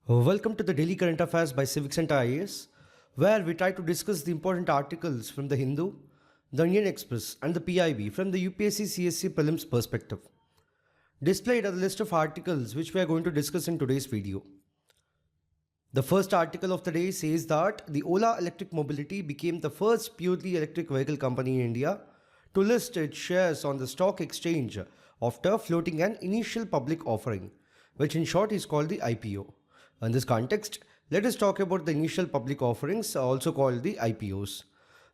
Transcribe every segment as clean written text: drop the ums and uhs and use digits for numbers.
Welcome to the Daily Current Affairs by CivicCentre IAS, where we try to discuss the important articles from the Hindu, the Indian Express, and the PIB from the UPSC CSC prelims perspective. Displayed are the list of articles which we are going to discuss in today's video. The first article of the day says that the Ola Electric Mobility became the first purely electric vehicle company in India to list its shares on the stock exchange after floating an initial public offering, which in short is called the IPO. In this context, let us talk about the initial public offerings, also called the IPOs.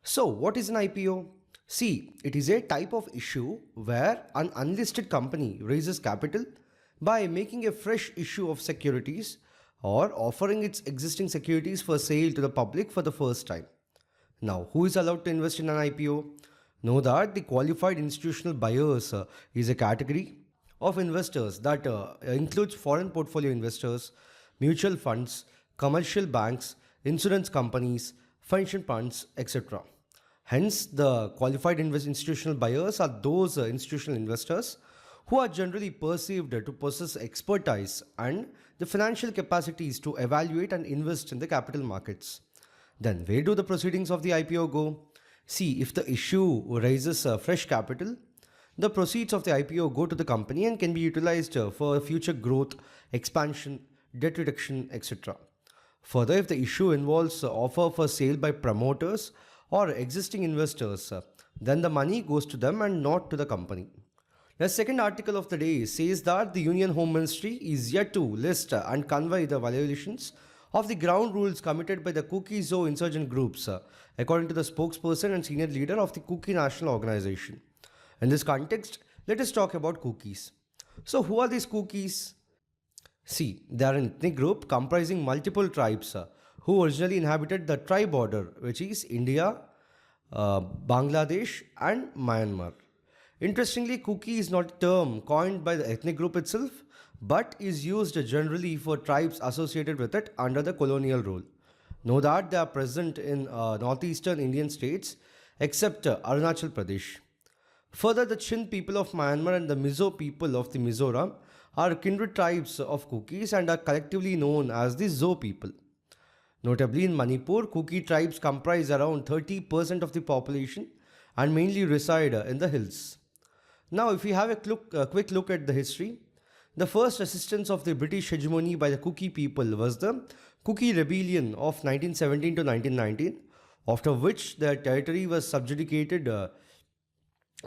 So, what is an IPO? See, it is a type of issue where an unlisted company raises capital by making a fresh issue of securities or offering its existing securities for sale to the public for the first time. Now, who is allowed to invest in an IPO? Know that the qualified institutional buyers is a category of investors that includes foreign portfolio investors, mutual funds, commercial banks, insurance companies, pension funds, etc. Hence, the qualified institutional buyers are those institutional investors who are generally perceived to possess expertise and the financial capacities to evaluate and invest in the capital markets. Then, where do the proceedings of the IPO go? See, if the issue raises fresh capital, the proceeds of the IPO go to the company and can be utilized for future growth, expansion, debt reduction, etc. Further, if the issue involves offer for sale by promoters or existing investors, then the money goes to them and not to the company. The second article of the day says that the Union Home Ministry is yet to list and convey the violations of the ground rules committed by the Kuki-Zo insurgent groups, according to the spokesperson and senior leader of the Kuki National Organization. In this context, let us talk about Kukis. So, who are these Kukis? See, they are an ethnic group comprising multiple tribes who originally inhabited the tri border, which is India, Bangladesh, and Myanmar. Interestingly, Kuki is not a term coined by the ethnic group itself, but is used generally for tribes associated with it under the colonial rule. Know that they are present in northeastern Indian states except Arunachal Pradesh. Further, the Chin people of Myanmar and the Mizo people of the Mizoram are kindred tribes of Kukis and are collectively known as the Zo people. Notably, in Manipur, Kuki tribes comprise around 30% of the population and mainly reside in the hills. Now, if we have a quick look at the history, the first resistance of the British hegemony by the Kuki people was the Kuki Rebellion of 1917 to 1919, after which their territory was subjugated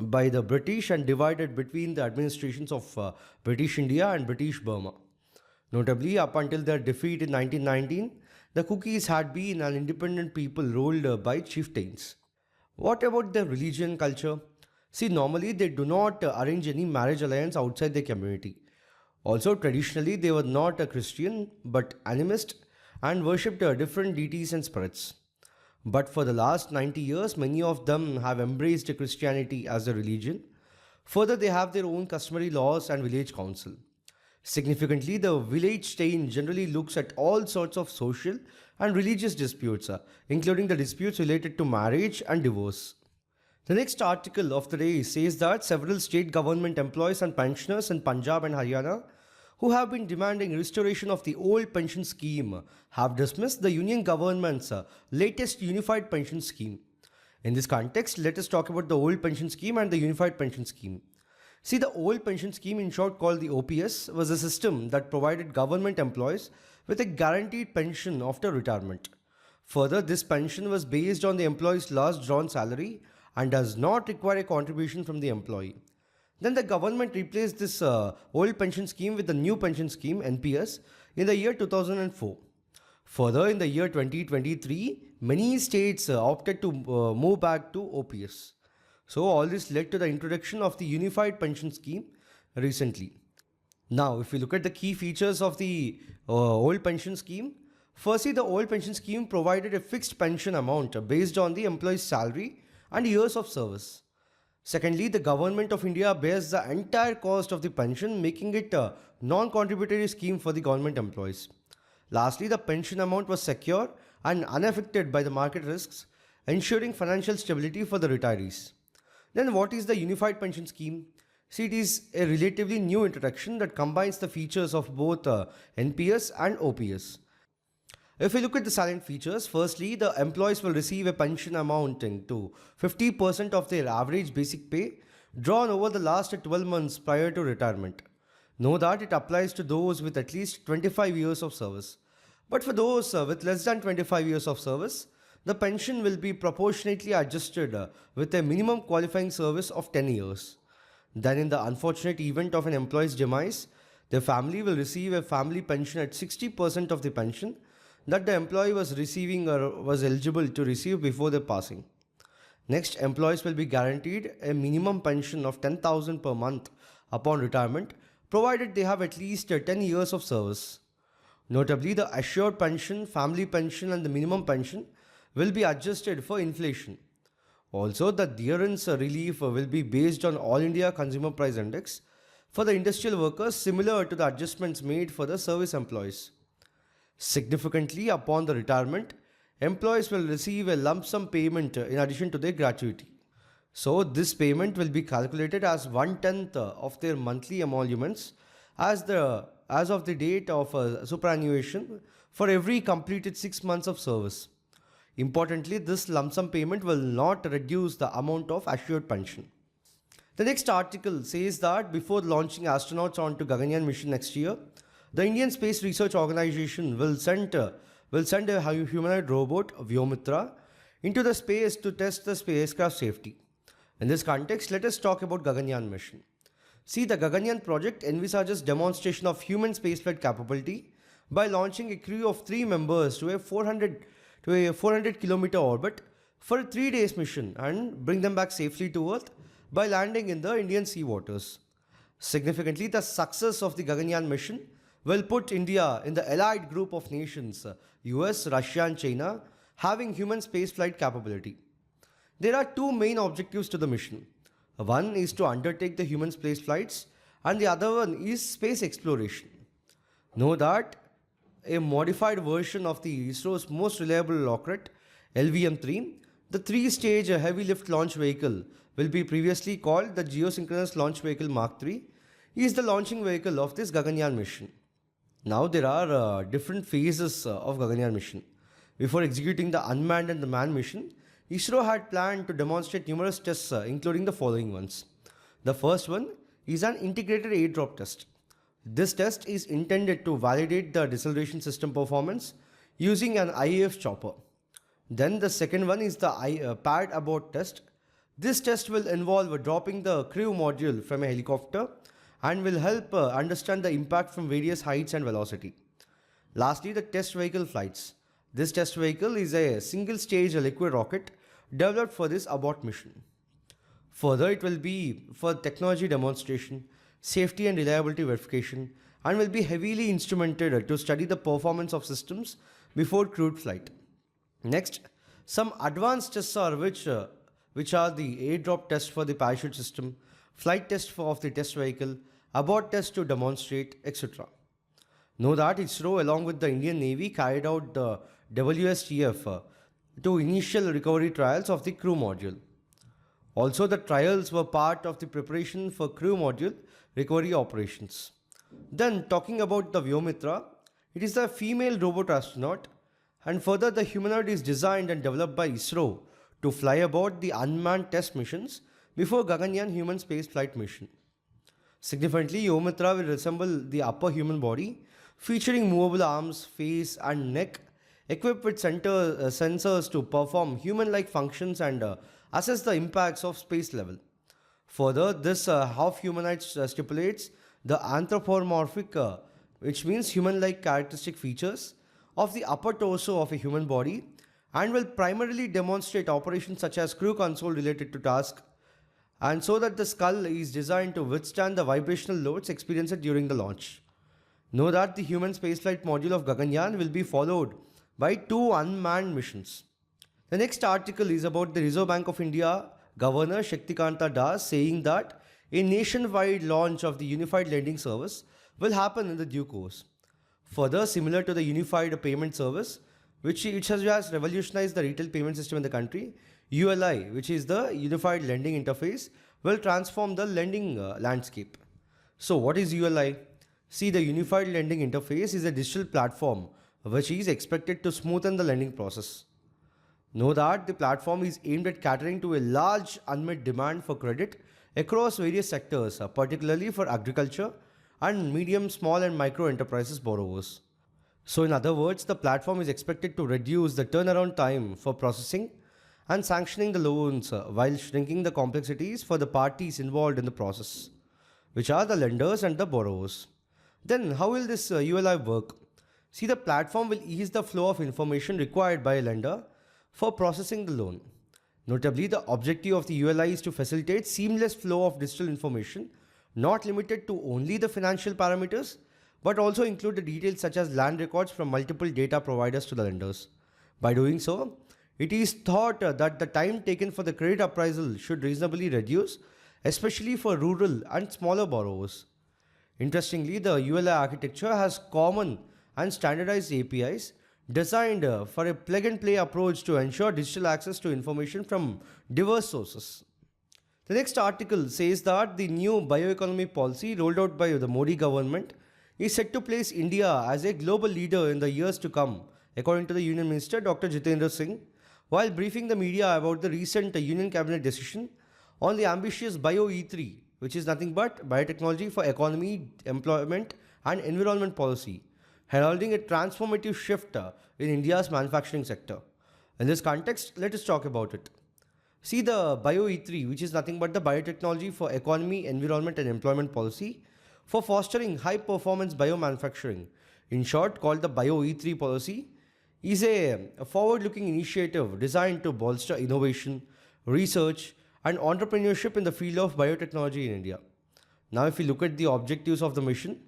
by the British and divided between the administrations of British India and British Burma. Notably, up until their defeat in 1919, the Kukis had been an independent people ruled by chieftains. What about their religion culture? See, normally they do not arrange any marriage alliance outside their community. Also, traditionally, they were not a Christian but animist and worshipped different deities and spirits. But for the last 90 years, many of them have embraced Christianity as a religion. Further, they have their own customary laws and village council. Significantly, the village chain generally looks at all sorts of social and religious disputes, including the disputes related to marriage and divorce. The next article of the day says that several state government employees and pensioners in Punjab and Haryana who have been demanding restoration of the old pension scheme have dismissed the union government's latest unified pension scheme. In this context, let us talk about the old pension scheme and the unified pension scheme. See, the old pension scheme, in short called the OPS, was a system that provided government employees with a guaranteed pension after retirement. Further, this pension was based on the employee's last drawn salary and does not require a contribution from the employee. Then the government replaced this old pension scheme with the new pension scheme, NPS, in the year 2004. Further, in the year 2023, many states opted to move back to OPS. So, all this led to the introduction of the unified pension scheme recently. Now, if we look at the key features of the old pension scheme, firstly, the old pension scheme provided a fixed pension amount based on the employee's salary and years of service. Secondly, the government of India bears the entire cost of the pension, making it a non-contributory scheme for the government employees. Lastly, the pension amount was secure and unaffected by the market risks, ensuring financial stability for the retirees. Then what is the unified pension scheme? See, it is a relatively new introduction that combines the features of both NPS and OPS. If we look at the salient features, firstly, the employees will receive a pension amounting to 50% of their average basic pay drawn over the last 12 months prior to retirement. Know that it applies to those with at least 25 years of service. But for those with less than 25 years of service, the pension will be proportionately adjusted with a minimum qualifying service of 10 years. Then, in the unfortunate event of an employee's demise, the family will receive a family pension at 60% of the pension that the employee was receiving or was eligible to receive before their passing. Next, employees will be guaranteed a minimum pension of 10,000 per month upon retirement, provided they have at least 10 years of service. Notably, the assured pension, family pension, and the minimum pension will be adjusted for inflation. Also, the adherence relief will be based on All India Consumer Price Index for the industrial workers, similar to the adjustments made for the service employees. Significantly, upon the retirement, employees will receive a lump sum payment in addition to their gratuity. So, this payment will be calculated as 1/10 of their monthly emoluments as of the date of superannuation for every completed 6 months of service. Importantly, this lump sum payment will not reduce the amount of assured pension. The next article says that before launching astronauts onto Gaganyaan mission next year, the Indian Space Research Organization will send a humanoid robot, Vyomitra, into the space to test the spacecraft safety. In this context, let us talk about Gaganyaan mission. See, the Gaganyaan project envisages demonstration of human spaceflight capability by launching a crew of 3 members to a 400 kilometer orbit for a 3 days mission and bring them back safely to Earth by landing in the Indian sea waters. Significantly, the success of the Gaganyaan mission will put India in the allied group of nations, US, Russia, and China, having human spaceflight capability. There are 2 main objectives to the mission. One is to undertake the human space flights, and the other one is space exploration. Know that a modified version of the ISRO's most reliable rocket, LVM-3, the 3-stage heavy lift launch vehicle, will be previously called the Geosynchronous Launch Vehicle Mark III, is the launching vehicle of this Gaganyaan mission. Now there are different phases of Gaganyaan mission. Before executing the unmanned and the manned mission, ISRO had planned to demonstrate numerous tests, including the following ones. The first one is an integrated airdrop test. This test is intended to validate the deceleration system performance using an IAF chopper. Then the second one is the pad abort test. This test will involve dropping the crew module from a helicopter and will help understand the impact from various heights and velocity. Lastly, the test vehicle flights. This test vehicle is a single-stage liquid rocket developed for this abort mission. Further, it will be for technology demonstration, safety and reliability verification, and will be heavily instrumented to study the performance of systems before crewed flight. Next, some advanced tests are which are the airdrop test for the parachute system, flight test of the test vehicle, abort test to demonstrate, etc. Know that ISRO along with the Indian Navy carried out the WSTF to initial recovery trials of the crew module. Also, the trials were part of the preparation for crew module recovery operations. Then, talking about the Vyomitra, it is a female robot astronaut, and further the humanoid is designed and developed by ISRO to fly aboard the unmanned test missions before Gaganyaan human space flight mission. Significantly, Vyomitra will resemble the upper human body, featuring movable arms, face, and neck, equipped with sensors to perform human-like functions and assess the impacts of space level. Further, this half-humanoid stipulates the anthropomorphic, which means human-like characteristic features of the upper torso of a human body and will primarily demonstrate operations such as crew console related to task, and so that the skull is designed to withstand the vibrational loads experienced during the launch. Know that the human spaceflight module of Gaganyaan will be followed by 2 unmanned missions. The next article is about the Reserve Bank of India Governor Shaktikanta Das saying that a nationwide launch of the Unified Lending Service will happen in the due course. Further, similar to the Unified Payment Service, which has revolutionized the retail payment system in the country, ULI, which is the Unified Lending Interface, will transform the lending landscape. So, what is ULI? See, the Unified Lending Interface is a digital platform which is expected to smoothen the lending process. Know that the platform is aimed at catering to a large unmet demand for credit across various sectors, particularly for agriculture and medium, small, and micro enterprises borrowers. So, in other words, the platform is expected to reduce the turnaround time for processing and sanctioning the loans while shrinking the complexities for the parties involved in the process, which are the lenders and the borrowers. Then, how will this ULI work? See, the platform will ease the flow of information required by a lender for processing the loan. Notably, the objective of the ULI is to facilitate seamless flow of digital information, not limited to only the financial parameters, but also include the details such as land records from multiple data providers to the lenders. By doing so, it is thought that the time taken for the credit appraisal should reasonably reduce, especially for rural and smaller borrowers. Interestingly, the ULI architecture has common and standardized APIs designed for a plug-and-play approach to ensure digital access to information from diverse sources. The next article says that the new bioeconomy policy rolled out by the Modi government is set to place India as a global leader in the years to come, according to the Union Minister Dr. Jitendra Singh, while briefing the media about the recent Union Cabinet decision on the ambitious Bio E3, which is nothing but biotechnology for economy, employment, and environment policy, heralding a transformative shift in India's manufacturing sector. In this context, let us talk about it. See, the Bio E3, which is nothing but the biotechnology for economy, environment, and employment policy for fostering high performance biomanufacturing, in short called the Bio E3 policy, is a forward-looking initiative designed to bolster innovation, research, and entrepreneurship in the field of biotechnology in India. Now, if we look at the objectives of the mission,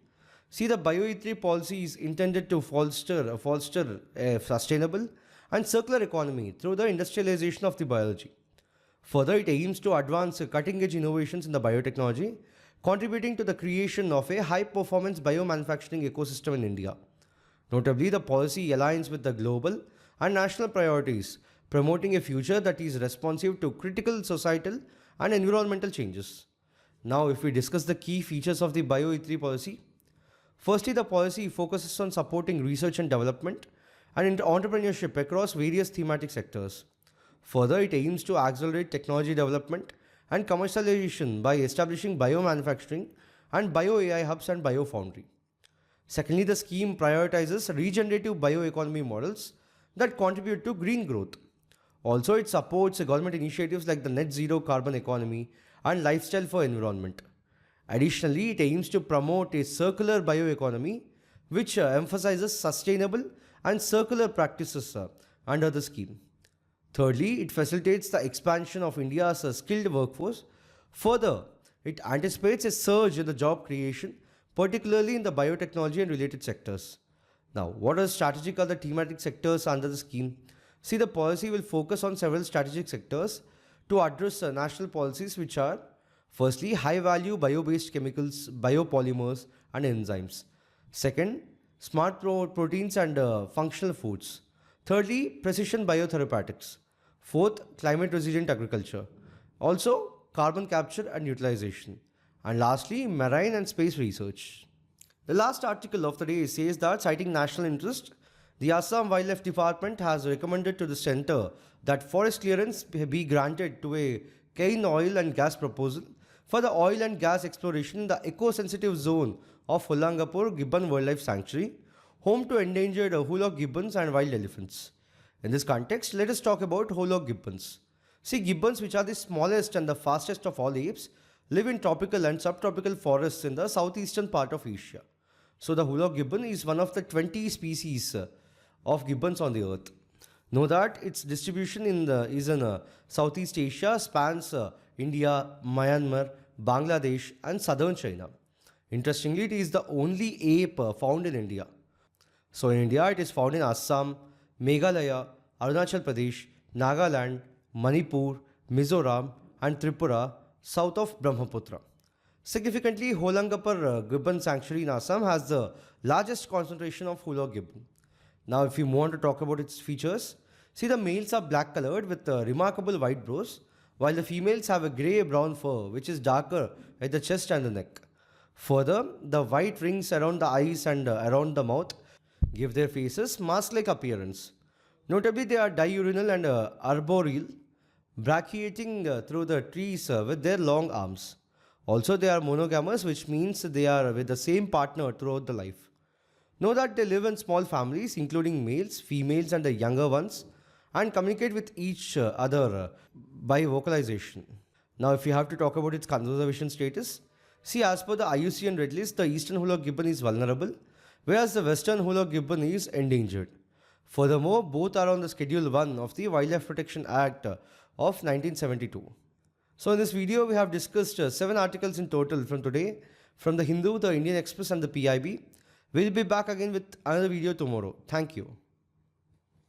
see, the Bio E3 policy is intended to foster a sustainable and circular economy through the industrialization of the biology. Further, it aims to advance cutting-edge innovations in the biotechnology, contributing to the creation of a high-performance biomanufacturing ecosystem in India. Notably, the policy aligns with the global and national priorities, promoting a future that is responsive to critical societal and environmental changes. Now, if we discuss the key features of the Bio E3 policy, firstly, the policy focuses on supporting research and development and entrepreneurship across various thematic sectors. Further, it aims to accelerate technology development and commercialization by establishing biomanufacturing and bio-AI hubs and biofoundry. Secondly, the scheme prioritizes regenerative bioeconomy models that contribute to green growth. Also, it supports government initiatives like the net zero carbon economy and lifestyle for environment. Additionally, it aims to promote a circular bioeconomy which emphasizes sustainable and circular practices under the scheme. Thirdly, it facilitates the expansion of India's skilled workforce. Further, it anticipates a surge in the job creation, particularly in the biotechnology and related sectors. Now, what are strategic other thematic sectors under the scheme? See, the policy will focus on several strategic sectors to address national policies which are firstly, high-value bio-based chemicals, biopolymers and enzymes. Second, smart proteins and functional foods. Thirdly, precision biotherapeutics. Fourth, climate-resilient agriculture. Also, carbon capture and utilization. And lastly, marine and space research. The last article of the day says that, citing national interest, the Assam Wildlife Department has recommended to the centre that forest clearance be granted to a cane oil and gas proposal for the oil and gas exploration in the eco-sensitive zone of Holangapur Gibbon Wildlife Sanctuary, home to endangered Hulok gibbons and wild elephants. In this context, let us talk about Hulok gibbons. See, gibbons, which are the smallest and the fastest of all apes, live in tropical and subtropical forests in the southeastern part of Asia. So, the Hulok gibbon is one of the 20 species of gibbons on the earth. Know that its distribution is in Southeast Asia, spans India, Myanmar, Bangladesh and southern China. Interestingly, it is the only ape found in India. So in India, it is found in Assam, Meghalaya, Arunachal Pradesh, Nagaland, Manipur, Mizoram and Tripura, south of Brahmaputra. Significantly, Holangapur Gibbon Sanctuary in Assam has the largest concentration of Hulok gibbon. Now, if we move on to talk about its features, see, the males are black colored with remarkable white brows, while the females have a grey-brown fur which is darker at the chest and the neck. Further, the white rings around the eyes and around the mouth give their faces mask-like appearance. Notably, they are diurnal and arboreal, brachiating through the trees with their long arms. Also, they are monogamous, which means they are with the same partner throughout the life. Know that they live in small families, including males, females, and the younger ones, and communicate with each other by vocalization. Now, if you have to talk about its conservation status, see, as per the IUCN Red List, the eastern Hoolock gibbon is vulnerable, whereas the western Hoolock gibbon is endangered. Furthermore, both are on the Schedule 1 of the Wildlife Protection Act of 1972. So in this video, we have discussed 7 articles in total from today, from the Hindu, the Indian Express and the PIB. We'll be back again with another video tomorrow. Thank you.